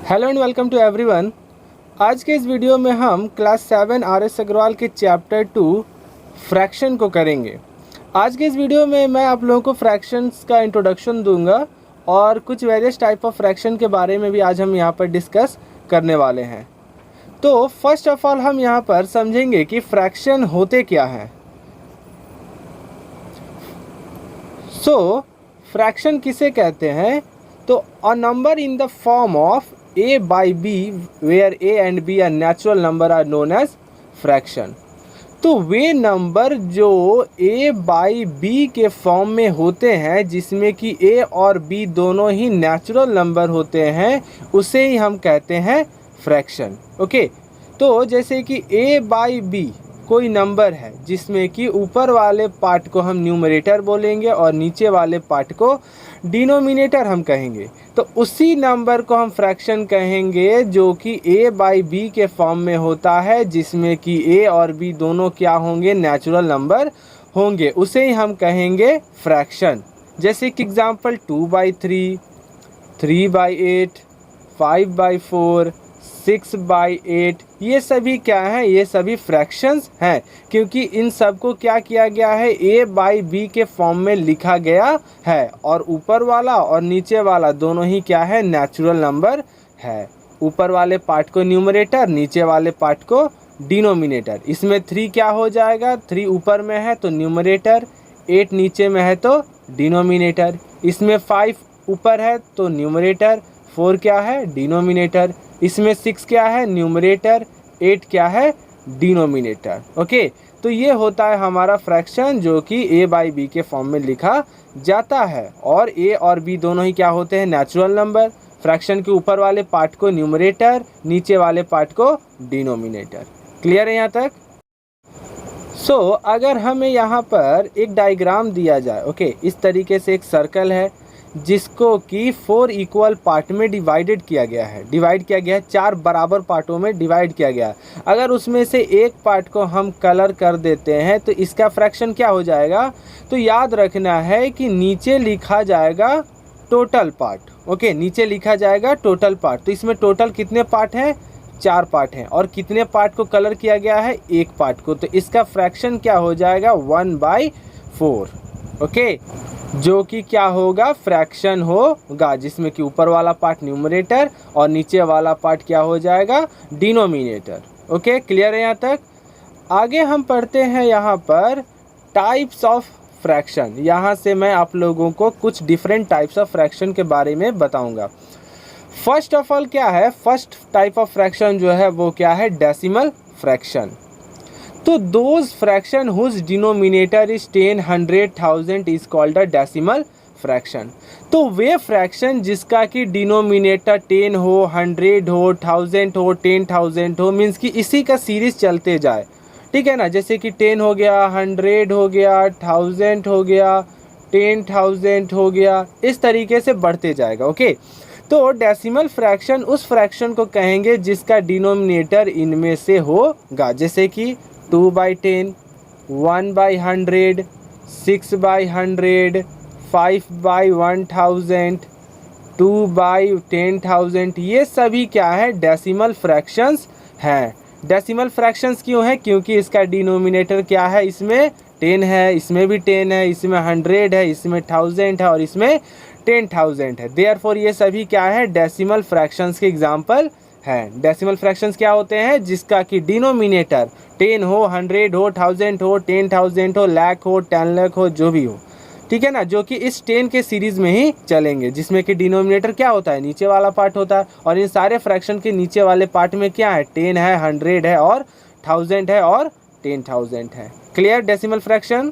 Hello and welcome to everyone. आज के इस वीडियो में हम क्लास 7 आर.एस. अग्रवाल के चैप्टर 2 फ्रैक्शन को करेंगे। आज के इस वीडियो में मैं आप लोगों को फ्रैक्शंस का इंट्रोडक्शन दूंगा और कुछ वेरियस टाइप ऑफ फ्रैक्शन के बारे में भी आज हम यहाँ पर डिस्कस करने वाले हैं। तो फर्स्ट ऑफ ऑल हम यहाँ पर समझेंगे कि फ्रैक्शन होते क्या हैं। फ्रैक्शन किसे कहते हैं? तो a number in the form of a by b where a and b are natural number are known as fraction। तो वे नंबर जो a by b के फॉर्म में होते हैं जिसमें कि a और b दोनों ही नेचुरल नंबर होते हैं उसे ही हम कहते हैं फ्रैक्शन। ओके, तो जैसे कि a by b कोई नंबर है जिसमें कि ऊपर वाले पार्ट को हम न्यूमरेटर बोलेंगे और नीचे वाले पार्ट को डिनोमिनेटर हम कहेंगे, तो उसी नंबर को हम फ्रैक्शन कहेंगे जो कि a बाई b के फॉर्म में होता है जिसमें कि a और b दोनों क्या होंगे? नेचुरल नंबर होंगे, उसे ही हम कहेंगे फ्रैक्शन। जैसे कि एग्जांपल 2/3, 3/8, 5/4, 6/8, ये सभी क्या हैं? ये सभी फ्रैक्शंस हैं क्योंकि इन सब को क्या किया गया है? a बाई b के फॉर्म में लिखा गया है और ऊपर वाला और नीचे वाला दोनों ही क्या है? नेचुरल नंबर है। ऊपर वाले पार्ट को न्यूमरेटर, नीचे वाले पार्ट को डिनोमिनेटर। इसमें 3 क्या हो जाएगा? 3 ऊपर में है तो न्यूमरेटर, 8 नीचे में है तो डिनोमिनेटर। इसमें 5 ऊपर है तो न्यूमरेटर, 4 क्या है? डिनोमिनेटर। इसमें 6 क्या है? न्यूमरेटर, 8 क्या है? डिनोमिनेटर। ओके, तो ये होता है हमारा फ्रैक्शन जो कि a बाई b के फॉर्म में लिखा जाता है और a और b दोनों ही क्या होते हैं? Natural number. फ्रैक्शन के ऊपर वाले पार्ट को न्यूमरेटर, नीचे वाले पार्ट को डिनोमिनेटर। क्लियर है यहाँ तक? अगर हमें यहाँ पर एक डायग्राम दिया जाए, ओके, इस तरीके से एक सर्कल है जिसको कि 4 इक्वल पार्ट में डिवाइड किया गया है। 4 बराबर पार्टों में डिवाइड किया गया है। अगर उसमें से एक पार्ट को हम कलर कर देते हैं तो इसका फ्रैक्शन क्या हो जाएगा? तो याद रखना है कि नीचे लिखा जाएगा टोटल पार्ट। ओके, नीचे लिखा जाएगा टोटल पार्ट। तो इसमें टोटल कितने पार्ट हैं? 4 पार्ट हैं। और कितने पार्ट को कलर किया गया है? एक पार्ट को। तो इसका फ्रैक्शन क्या हो जाएगा? 1/4। ओके, जो कि क्या होगा? फ्रैक्शन होगा, जिसमें कि ऊपर वाला पार्ट न्यूमरेटर और नीचे वाला पार्ट क्या हो जाएगा? डिनोमिनेटर। ओके, क्लियर है यहाँ तक? आगे हम पढ़ते हैं यहाँ पर टाइप्स ऑफ फ्रैक्शन। यहाँ से मैं आप लोगों को कुछ डिफरेंट टाइप्स ऑफ फ्रैक्शन के बारे में बताऊंगा। फर्स्ट ऑफ ऑल क्या है? फर्स्ट टाइप ऑफ फ्रैक्शन जो है वो क्या है? Decimal fraction. तो those fraction whose denominator is 10, 100, 1000 is called a decimal fraction. तो वे फ्रैक्शन जिसका कि डिनोमिनेटर 10 हो, 100 हो, 1000 हो, 10,000 हो, मीन्स कि इसी का सीरीज चलते जाए। ठीक है ना? जैसे कि 10 हो गया, 100 हो गया, 1000 हो गया, 10,000 हो गया, इस तरीके से बढ़ते जाएगा। ओके, तो डेसिमल फ्रैक्शन उस फ्रैक्शन को कहेंगे जिसका डिनोमिनेटर इनमें से होगा। जैसे कि 2/10, 1/100, 6/100, 5/1000, 2/10,000, ये सभी क्या है? डेसिमल फ्रैक्शंस हैं। डेसिमल फ्रैक्शंस क्यों है? क्योंकि इसका डिनोमिनेटर क्या है? इसमें 10 है, इसमें भी 10 है, इसमें 100 है, इसमें 1000 है और इसमें 10,000 है। देयरफॉर ये सभी क्या है? डेसिमल फ्रैक्शंस के एग्जाम्पल हैं। डेसिमल फ्रैक्शंस क्या होते हैं? जिसका कि डिनोमिनेटर 10 हो, 100 हो, 1000 हो, 10,000 हो, लाख हो, 10 लाख हो, जो भी हो। ठीक है ना? जो कि इस 10 के सीरीज में ही चलेंगे, जिसमें कि डिनोमिनेटर क्या होता है? नीचे वाला पार्ट होता है। और इन सारे फ्रैक्शन के नीचे वाले पार्ट में क्या है? 10 है, 100 है और 1000 है और 10,000 है। Clear? Decimal fraction.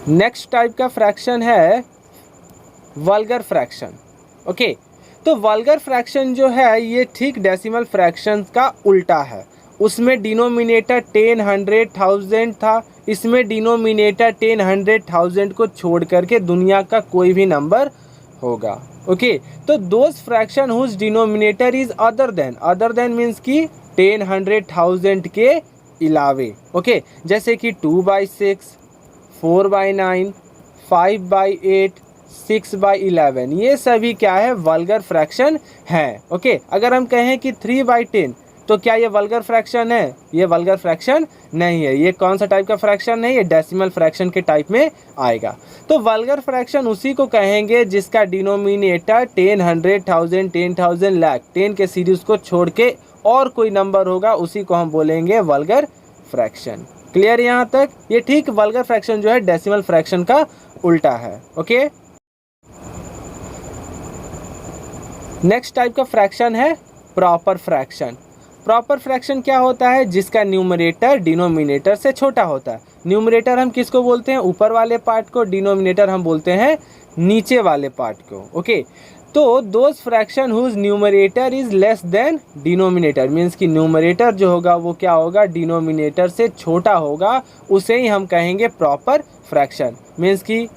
Next type का फ्रैक्शन है वल्गर फ्रैक्शन। ओके, तो वल्गर फ्रैक्शन जो है ये ठीक डेसिमल फ्रैक्शन का उल्टा है। उसमें डिनोमिनेटर 10, 100, 1000 था, इसमें डिनोमिनेटर 10, 100, 1000 को छोड़ करके दुनिया का कोई भी नंबर होगा। ओके, तो those fraction whose denominator is other than means कि 10, 100, 1000 के अलावे। ओके, जैसे कि 2/6, 4/9, 5/8, 6/11, ये सभी क्या है, वल्गर फ्रैक्शन है। ओके, अगर हम कहें कि 3/10 तो क्या ये वल्गर फ्रैक्शन है? ये वल्गर फ्रैक्शन नहीं है। ये कौन सा टाइप का फ्रैक्शन नहीं है? डेसिमल फ्रैक्शन के टाइप में आएगा। तो वल्गर फ्रैक्शन उसी को कहेंगे जिसका डिनोमिनेटर 10, 100, 1000, 10,000, लाख, 10 के सीरीज को छोड़ के और कोई नंबर होगा, उसी को हम बोलेंगे वल्गर फ्रैक्शन। क्लियर यहाँ तक? ये ठीक वल्गर फ्रैक्शन जो है डेसिमल फ्रैक्शन का उल्टा है। ओके, नेक्स्ट टाइप का फ्रैक्शन है प्रॉपर फ्रैक्शन। प्रॉपर फ्रैक्शन क्या होता है? जिसका न्यूमरेटर डिनोमिनेटर से छोटा होता है। न्यूमरेटर हम किसको बोलते हैं? ऊपर वाले पार्ट को। डिनोमिनेटर हम बोलते हैं नीचे वाले पार्ट को। ओके, तो those fraction whose numerator is less than denominator, means कि न्यूमरेटर जो होगा वो क्या होगा, डिनोमिनेटर से छोटा होगा, उसे ही हम कहेंगे प्रॉपर फ्रैक्शन। मीन्स कि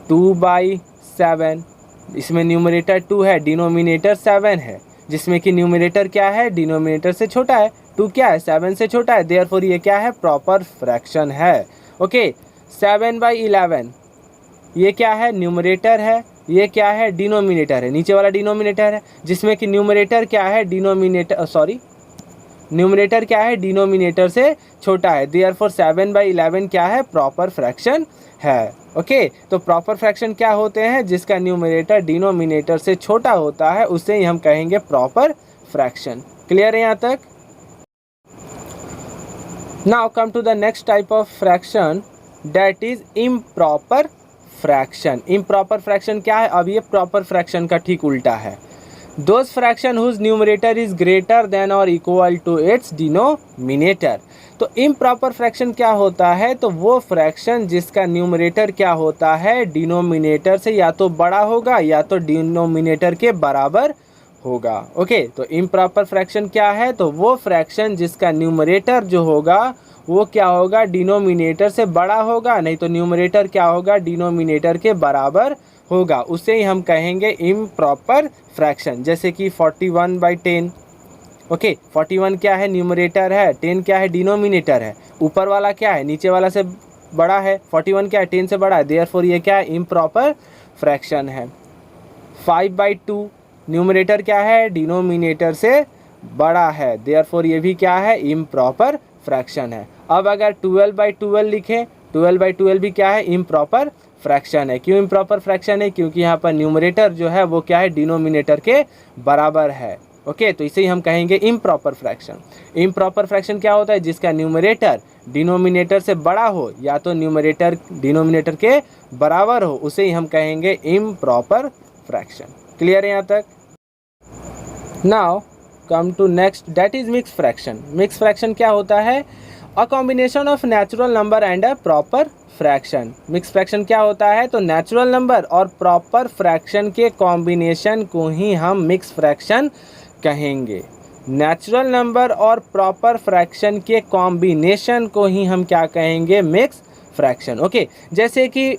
2/7, इसमें न्यूमरेटर 2 है, डिनोमिनेटर 7 है, जिसमें कि न्यूमरेटर क्या है, डिनोमिनेटर से छोटा है। 2 क्या है, 7 से छोटा है, देयरफॉर ये क्या है, प्रॉपर फ्रैक्शन है। ओके, 7/11 ये क्या है, न्यूमरेटर है, ये क्या है, डिनोमिनेटर है, नीचे वाला डिनोमिनेटर है, जिसमें कि न्यूमरेटर क्या है, न्यूमरेटर क्या है, डिनोमिनेटर से छोटा है, देयरफॉर 7/11 क्या है, प्रॉपर फ्रैक्शन है। ओके, तो प्रॉपर फ्रैक्शन क्या होते हैं? जिसका न्यूमरेटर डिनोमिनेटर से छोटा होता है, उसे ही हम कहेंगे प्रॉपर फ्रैक्शन। क्लियर है यहाँ तक? Now come to the next type of fraction, that is improper fraction. Improper fraction क्या है? अब ये प्रॉपर फ्रैक्शन का ठीक उल्टा है। Those fraction whose numerator is greater than और इक्वल टू इट्स डिनोमिनेटर। तो इम्प्रॉपर फ्रैक्शन क्या होता है? तो वो फ्रैक्शन जिसका न्यूमरेटर क्या होता है, डिनोमिनेटर से या तो बड़ा होगा या तो डिनोमिनेटर के बराबर होगा। ओके, तो इम्प्रॉपर फ्रैक्शन क्या है? तो वो फ्रैक्शन जिसका न्यूमरेटर जो होगा वो क्या होगा, डिनोमिनेटर से बड़ा होगा, नहीं तो न्यूमरेटर क्या होगा, डिनोमिनेटर के बराबर होगा, उसे ही हम कहेंगे इम्प्रॉपर फ्रैक्शन। जैसे कि 41/10। ओके, 41 क्या है, न्यूमरेटर है, 10 क्या है, डिनोमिनेटर है, ऊपर वाला क्या है, नीचे वाला से बड़ा है, 41 क्या है, 10 से बड़ा है, देयरफॉर ये क्या है, इम्प्रॉपर फ्रैक्शन है। 5/2 न्यूमरेटर क्या है, डिनोमिनेटर से बड़ा है, देयरफॉर ये भी क्या है, इम्प्रॉपर फ्रैक्शन है। अब अगर 12/12 लिखें, 12/12 भी क्या है, इम्प्रॉपर फ्रैक्शन है। क्यों इम्प्रॉपर फ्रैक्शन है? क्योंकि यहाँ पर न्यूमरेटर जो है वो क्या है, डिनोमिनेटर के बराबर है। ओके, तो इसे ही हम कहेंगे इम्प्रॉपर फ्रैक्शन। इम्प्रॉपर फ्रैक्शन क्या होता है? जिसका न्यूमरेटर डिनोमिनेटर से बड़ा हो या तो न्यूमरेटर डिनोमिनेटर के बराबर हो, उसे ही हम कहेंगे इम्प्रॉपर फ्रैक्शन। क्लियर है यहाँ तक? Now come to next, that is mix fraction. Mix fraction क्या होता है? A combination of natural number and a proper fraction. Mix fraction क्या होता है? तो नेचुरल नंबर और प्रॉपर फ्रैक्शन के कॉम्बिनेशन को ही हम मिक्स फ्रैक्शन कहेंगे। नेचुरल नंबर और प्रॉपर फ्रैक्शन के कॉम्बिनेशन को ही हम क्या कहेंगे, मिक्स फ्रैक्शन। ओके, जैसे कि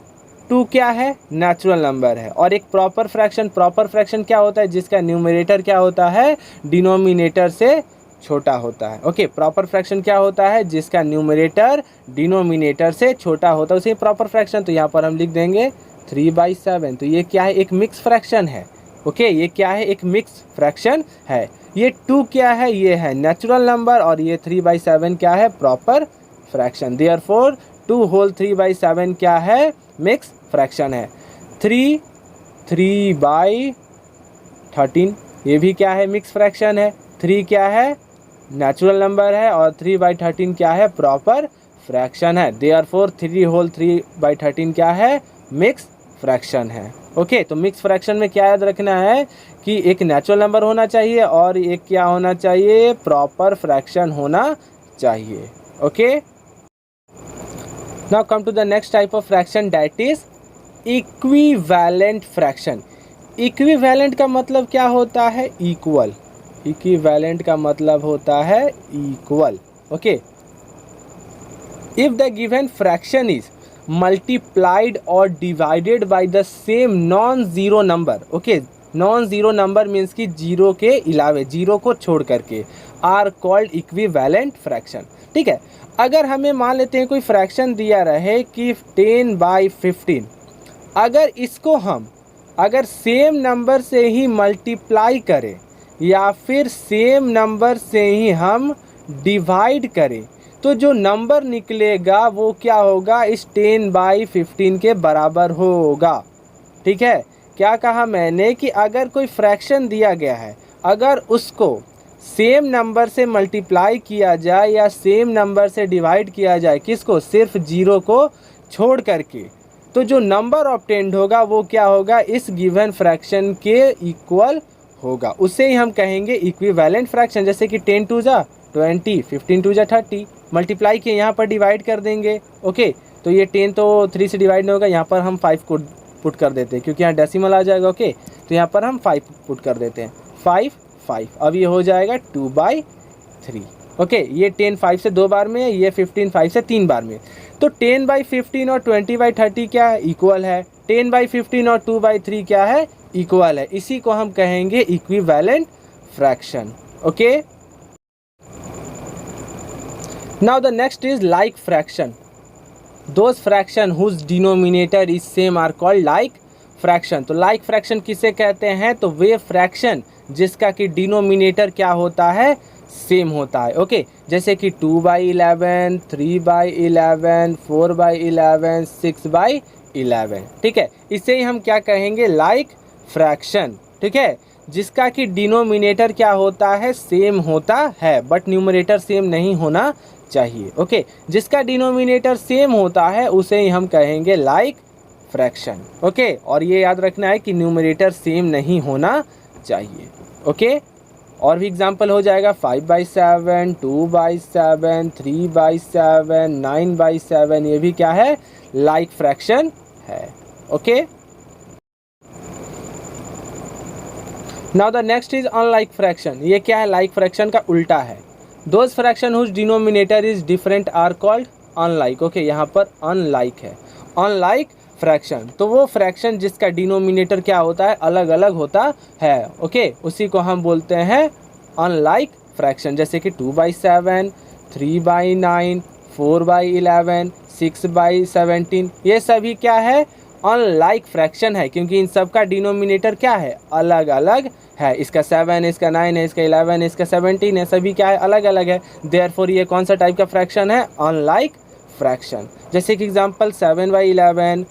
2 क्या है, नेचुरल नंबर है, और एक प्रॉपर फ्रैक्शन क्या होता है? जिसका न्यूमरेटर क्या होता है, डिनोमिनेटर से छोटा होता है। ओके, प्रॉपर फ्रैक्शन क्या होता है? जिसका न्यूमरेटर डिनोमिनेटर से छोटा होता है, उसे प्रॉपर फ्रैक्शन। तो यहाँ पर हम लिख देंगे 3/7। तो ये क्या है, एक मिक्स फ्रैक्शन है। ओके, ये क्या है, एक मिक्स फ्रैक्शन है। ये 2 क्या है, ये है नेचुरल नंबर, और ये 3/7 क्या है, प्रॉपर फ्रैक्शन। देयरफॉर 2 होल 3/7 क्या है, मिक्स फ्रैक्शन है। 3/13 ये भी क्या है, मिक्स फ्रैक्शन है। 3 क्या है, नेचुरल नंबर है, और 3/13 क्या है, प्रॉपर फ्रैक्शन है। देयरफॉर 3 होल 3/13 क्या है, मिक्स फ्रैक्शन है। ओके, तो मिक्स फ्रैक्शन में क्या याद रखना है कि एक नेचुरल नंबर होना चाहिए और एक क्या होना चाहिए, प्रॉपर फ्रैक्शन होना चाहिए। Okay, now come to the next type of fraction, that is equivalent fraction. Equivalent का मतलब क्या होता है, इक्वल। इक्विवेलेंट का मतलब होता है equal. Okay, if the given fraction is multiplied और divided by the same non zero number. Okay, non zero number means कि जीरो के अलावे, जीरो को छोड़ करके, आर कॉल्ड इक्विवेलेंट फ्रैक्शन। ठीक है, अगर हमें मान लेते हैं कोई फ्रैक्शन दिया रहे कि 10/15, अगर इसको हम अगर सेम नंबर से ही मल्टीप्लाई करें या फिर सेम नंबर से ही हम डिवाइड करें तो जो नंबर निकलेगा वो क्या होगा, इस 10/15 के बराबर होगा। ठीक है, क्या कहा मैंने कि अगर कोई फ्रैक्शन दिया गया है, अगर उसको सेम नंबर से मल्टीप्लाई किया जाए या सेम नंबर से डिवाइड किया जाए, किसको, सिर्फ 0 को छोड़ करके, तो जो नंबर ऑब्टेन्ड होगा वो क्या होगा, इस गिवन फ्रैक्शन के इक्वल होगा। उसे ही हम कहेंगे इक्विवेलेंट फ्रैक्शन। जैसे कि 10 2 जा 20, 15 2 जा 30, मल्टीप्लाई किए यहाँ पर डिवाइड कर देंगे। ओके, तो ये 10 तो 3 से डिवाइड नहीं होगा, यहाँ पर हम 5 को पुट कर देते हैं क्योंकि यहाँ डेसिमल आ जाएगा। ओके, तो यहाँ पर हम 5 पुट कर देते हैं, 5 5। अब ये हो जाएगा 2/3। ओके, ये 10 5 से 2 बार में है, ये 15 5 से 3 बार में। तो 10/15 और 20/30 क्या है, इक्वल है। 10/15 और 2/3 क्या है, इक्वल है। इसी को हम कहेंगे equivalent fraction. Okay, now the next is like fraction. Those fraction whose denominator is same are called like fraction. तो लाइक फ्रैक्शन किसे कहते हैं, तो वे फ्रैक्शन जिसका कि डिनोमिनेटर क्या होता है, सेम होता है। ओके, जैसे कि 2/11, 3/11, 4/11, 6/11। ठीक है, इसे ही हम क्या कहेंगे, लाइक फ्रैक्शन। ठीक है, जिसका कि डिनोमिनेटर क्या होता है, सेम होता है, बट न्यूमरेटर सेम नहीं होना चाहिए। ओके, जिसका डिनोमिनेटर सेम होता है उसे ही हम कहेंगे लाइक फ्रैक्शन। ओके, और ये याद रखना है कि न्यूमरेटर सेम नहीं होना चाहिए। ओके, और भी एग्जाम्पल हो जाएगा 5/7, 2/7, 3/7, 9/7, ये भी क्या है, लाइक फ्रैक्शन है। Okay, now the next is unlike fraction. ये क्या है, लाइक फ्रैक्शन का उल्टा है। Those fraction whose denominator is different are called unlike. Okay, यहाँ पर अनलाइक है, अनलाइक फ्रैक्शन। तो वो फ्रैक्शन जिसका डिनोमिनेटर क्या होता है, अलग अलग होता है। ओके, उसी को हम बोलते हैं अनलाइक फ्रैक्शन। जैसे कि 2/7, 3/9, 4/11, 6/17, ये सभी क्या है, अनलाइक फ्रैक्शन है, क्योंकि इन सब का डिनोमिनेटर क्या है, अलग अलग है। इसका 7 है, इसका 9 है, इसका 11 है, इसका 17 है, सभी क्या है, अलग अलग है। देयरफॉर ये कौन सा टाइप का फ्रैक्शन है, अनलाइक फ्रैक्शन। जैसे कि एग्जांपल 7/11,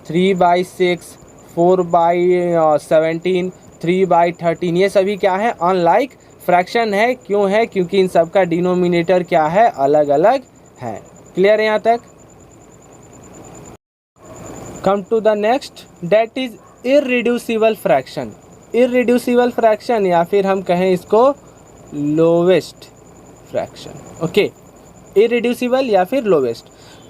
3/6, 4/17, 3/13, ये सभी क्या है, अनलाइक फ्रैक्शन है। क्यों है, क्योंकि इन सब का डिनोमिनेटर क्या है, अलग अलग है। क्लियर है यहाँ तक। Come to the next, that is irreducible fraction. Irreducible fraction या फिर हम कहें इसको लोवेस्ट फ्रैक्शन। ओके, इररिड्यूसिबल या फिर लोवेस्ट।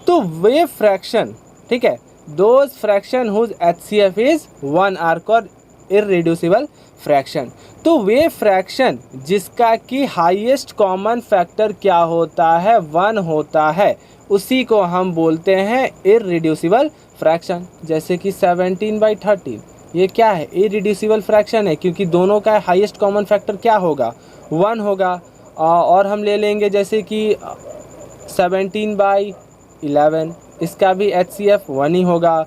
तो वे फ्रैक्शन, ठीक है, those fraction whose HCF is 1 are called irreducible fraction. तो वे फ्रैक्शन जिसका कि हाईएस्ट कॉमन फैक्टर क्या होता है, 1 होता है, उसी को हम बोलते हैं इररिड्यूसिबल फ्रैक्शन। जैसे कि 17/13, ये क्या है, इररिड्यूसिबल फ्रैक्शन है, क्योंकि दोनों का हाईएस्ट कॉमन फैक्टर क्या होगा, 1 होगा। और हम ले लेंगे जैसे कि 17/11, इसका भी HCF 1 ही होगा।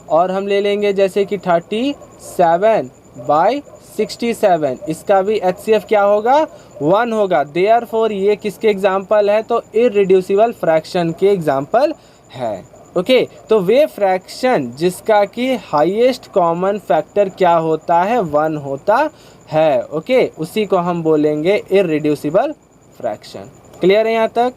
और हम ले लेंगे जैसे कि 37/67, इसका भी HCF क्या होगा, 1 होगा। देयरफॉर ये किसके एग्जाम्पल है, तो इररिड्यूसिबल फ्रैक्शन के एग्जाम्पल है। ओके, तो वे फ्रैक्शन जिसका कि हाईएस्ट कॉमन फैक्टर क्या होता है, 1 होता है। ओके, उसी को हम बोलेंगे इररिड्यूसिबल फ्रैक्शन। क्लियर है यहाँ तक।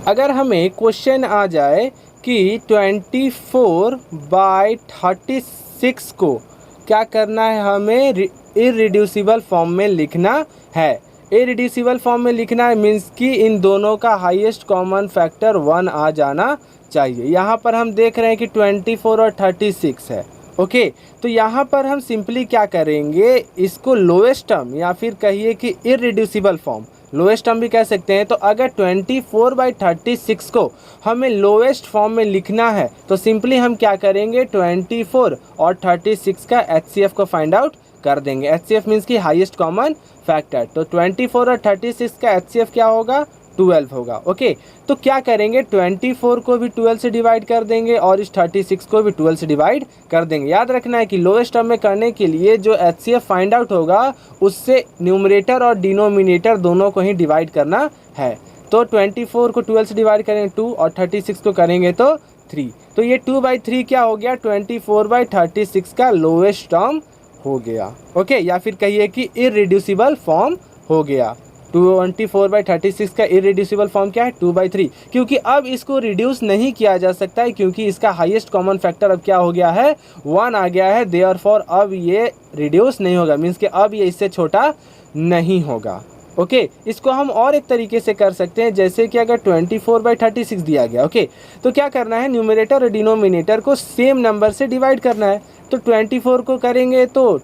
अगर हमें क्वेश्चन आ जाए कि 24/36 को क्या करना है, हमें इररिड्यूसिबल फॉर्म में लिखना है। इररिड्यूसिबल फॉर्म में लिखना है मीन्स कि इन दोनों का हाईएस्ट कॉमन फैक्टर 1 आ जाना चाहिए। यहाँ पर हम देख रहे हैं कि 24 और 36 है। ओके, तो यहाँ पर हम सिंपली क्या करेंगे, इसको लोएस्ट टर्म या फिर कहिए कि इररिड्यूसिबल फॉर्म, लोएस्ट टर्म भी कह सकते हैं। तो अगर 24/36 को हमें लोएस्ट फॉर्म में लिखना है तो सिंपली हम क्या करेंगे, 24 और 36 का HCF को फाइंड आउट कर देंगे। HCF मीन्स कि हाईएस्ट कॉमन फैक्टर। तो 24 और 36 का HCF क्या होगा, 12 होगा। ओके, तो क्या करेंगे, 24 को भी 12 से डिवाइड कर देंगे और इस 36 को भी 12 से डिवाइड कर देंगे। याद रखना है कि लोएस्ट टर्म में करने के लिए जो HCF फाइंड आउट होगा उससे न्यूमरेटर और डिनोमिनेटर दोनों को ही डिवाइड करना है। तो 24 को 12 से डिवाइड करेंगे 2 और 36 को करेंगे तो 3। तो ये 2/3 क्या हो गया, 24/36 का लोएस्ट टर्म हो गया। ओके, या फिर कहिए कि इररिड्यूसिबल फॉर्म हो गया। 24/36 का इररिड्यूसिबल फॉर्म क्या है, 2/3, क्योंकि अब इसको रिड्यूस नहीं किया जा सकता है क्योंकि इसका हाईएस्ट कॉमन फैक्टर अब क्या हो गया है, 1 आ गया है। देयरफॉर अब ये रिड्यूस नहीं होगा, मीन्स कि अब ये इससे छोटा नहीं होगा। ओके, इसको हम और एक तरीके से कर सकते हैं, जैसे कि अगर 24/36 दिया गया, ओके, तो क्या करना है, न्यूमरेटर और डिनोमिनेटर को सेम नंबर से डिवाइड करना है। तो 24 को करेंगे तो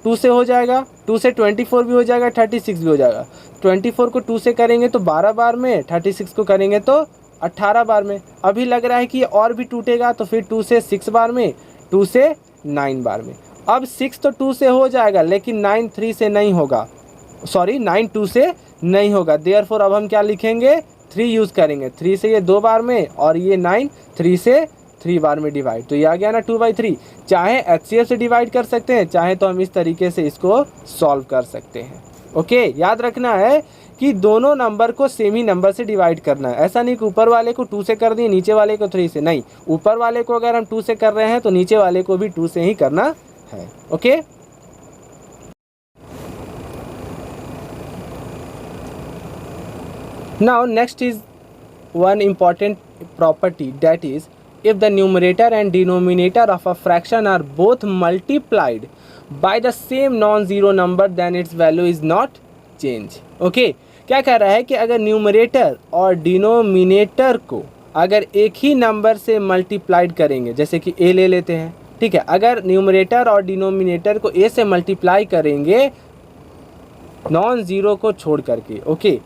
2 से हो जाएगा, 2 से 24 भी हो जाएगा, 36 भी हो जाएगा। 24 को 2 से करेंगे तो 12 बार में, 36 को करेंगे तो 18 बार में। अभी लग रहा है कि और भी टूटेगा, तो फिर 2 से 6 बार में, 2 से 9 बार में। अब 6 तो 2 से हो जाएगा, लेकिन 9 3 से नहीं होगा, सॉरी 9 2 से नहीं होगा। देयरफॉर अब हम क्या लिखेंगे, 3 यूज़ करेंगे। 3 से ये 2 बार में और ये 9 3 से 3 बार में डिवाइड, तो ये आ गया ना 2/3। चाहे HCF से डिवाइड कर सकते हैं, चाहे तो हम इस तरीके से इसको सॉल्व कर सकते हैं। ओके, याद रखना है कि दोनों नंबर को सेम ही नंबर से डिवाइड करना है। ऐसा नहीं कि ऊपर वाले को 2 से कर दिए, नीचे वाले को 3 से, नहीं, ऊपर वाले को अगर हम 2 से कर रहे हैं तो नीचे वाले को भी 2 से ही करना है। Okay, now next is one important property, that is if the numerator and denominator of a fraction are both multiplied by the same non-zero number then its value is not change। okay, क्या कह रहा है कि अगर numerator और denominator को अगर एक ही नंबर से मल्टीप्लाइड करेंगे, जैसे कि a ले लेते हैं, ठीक है, अगर न्यूमरेटर और डिनोमिनेटर को a से मल्टीप्लाई करेंगे नॉन ज़ीरो को छोड़ करके, ओके,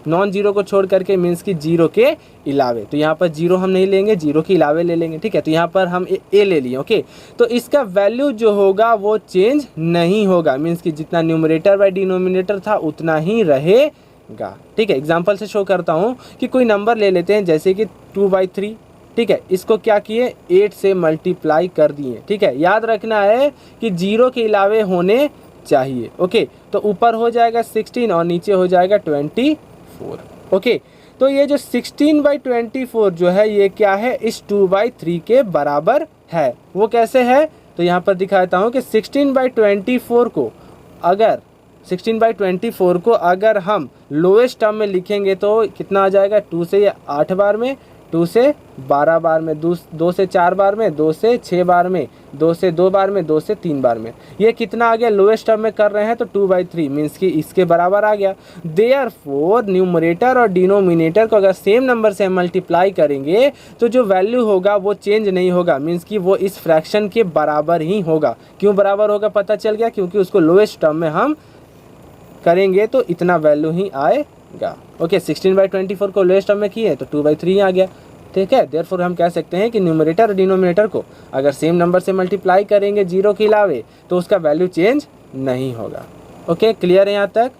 नॉन जीरो को छोड़ करके मीन्स कि जीरो के अलावे, तो यहाँ पर जीरो हम नहीं लेंगे, जीरो के अलावे ले लेंगे, ठीक है। तो यहाँ पर हम ए ले लिए, ओके, तो इसका वैल्यू जो होगा वो चेंज नहीं होगा, मीन्स कि जितना न्यूमरेटर बाय डिनोमिनेटर था उतना ही रहेगा, ठीक है। एग्जाम्पल से शो करता हूँ कि कोई नंबर ले लेते हैं, जैसे कि 2/3, ठीक है, इसको क्या किए, 8 से मल्टीप्लाई कर दिए, ठीक है। याद रखना है कि जीरो के अलावे होने चाहिए, ओके, तो ऊपर हो जाएगा 16 और नीचे हो जाएगा 24। ओके, तो ये जो 16/24 जो है ये क्या है, इस 2/3 के बराबर है। वो कैसे है, तो यहाँ पर दिखाता हूँ कि 16/24 को अगर 16/24 को अगर हम लोएस्ट टर्म में लिखेंगे तो कितना आ जाएगा, 2 से 8 बार में, 2 से 12 बार में, 2 से 4 बार में, 2 से 6 बार में, 2 से 2 बार में, 2 से 3 बार में। ये कितना आ गया, लोएस्ट टर्म में कर रहे हैं तो 2/3 मीन्स कि इसके बराबर आ गया। देयरफॉर न्यूमरेटर और डिनोमिनेटर को अगर सेम नंबर से मल्टीप्लाई करेंगे तो जो वैल्यू होगा वो चेंज नहीं होगा, मीन्स कि वो इस फ्रैक्शन के बराबर ही होगा। क्यों बराबर होगा पता चल गया, क्योंकि उसको लोएस्ट टर्म में हम करेंगे तो इतना वैल्यू ही आएगा। ओके, 16/24 को लोएस्ट टर्म में किए तो 2/3 आ गया, ठीक है। देयरफॉर हम कह सकते हैं कि न्यूमरेटर और डिनोमिनेटर को अगर सेम नंबर से मल्टीप्लाई करेंगे जीरो के अलावे तो उसका वैल्यू चेंज नहीं होगा। ओके, क्लियर है यहाँ तक।